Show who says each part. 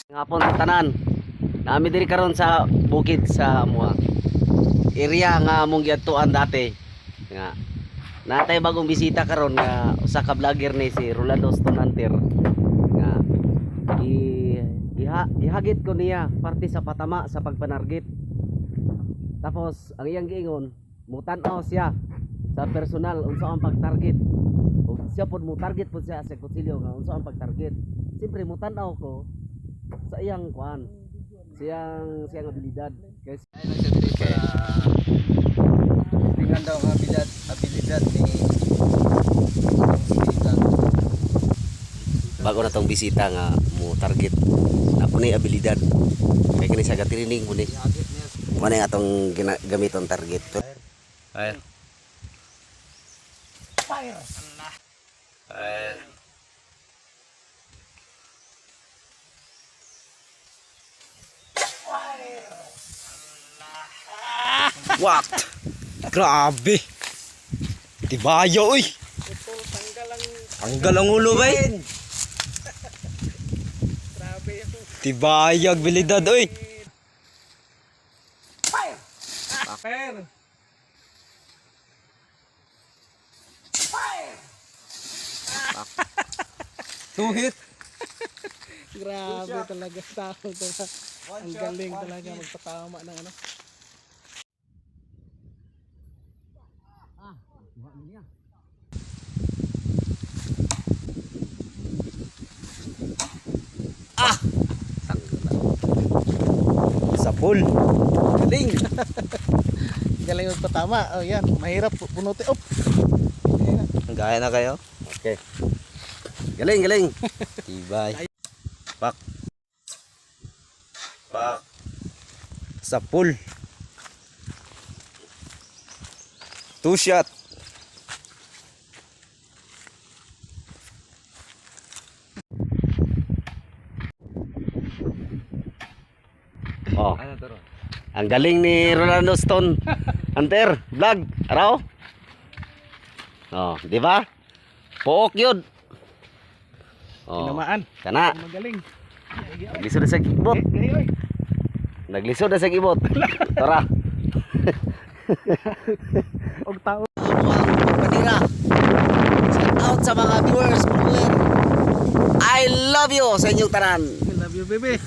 Speaker 1: Ngapon sa tanan. Nami diri karon sa bukid sa amuha. Area nga among giadtuan dati. Nga natay bagong bisita karon nga usa ka vlogger ni si Rolando Stonanter. Nga ihagit ko niya parte sa patama sa pagpanargit. Tapos ang iyang giingon, mutan-aw siya sa personal unsa ang pagtarget. Siya pod mo target pod siya sa kutsilyo nga unsa ang pagtarget. Siyempre mutan-aw ko sa iyang kuan, siyang abilidad. Guys,
Speaker 2: ay lang siya diri para tingnan daw ang abilidad ni bisita.
Speaker 1: bago na tong bisita nga mo target ako ni abilidad kay kini sa gatrining mo ni mo na atong gamiton target.
Speaker 2: Ay.
Speaker 3: Fire!
Speaker 2: Ay.
Speaker 1: What? Grabe. Tibayo oy. Tanggal ang ulo ba? Tibayag abilidad oy.
Speaker 3: Fire!
Speaker 2: Fire.
Speaker 3: Fire!
Speaker 2: Two hit.
Speaker 3: Grabe talaga tao talaga. Ang galing talaga magpatama ng ano.
Speaker 1: Sapul.
Speaker 3: Galing. Galing magpatama. Oh yan, mahirap punuti. Op.
Speaker 1: Gaya na kayo? Okay. Galing, galing. Tibay. Pak. Pak. Sapul. Two shot. Oh,
Speaker 2: Ano to?
Speaker 1: ang galing ni Rolando Stone Hunter vlog. Araw. Oh, di ba? Pook yun. Oh,
Speaker 3: Tinamaan.
Speaker 1: kana.
Speaker 3: Magaling.
Speaker 1: Naglisod na sa kibot.
Speaker 3: Oy.
Speaker 1: Naglisod na sa kibot. Tara.
Speaker 3: Og tao.
Speaker 1: Patira. Shout out sa mga viewers, follower. I love you sa inyong tanan.
Speaker 3: I love you, baby.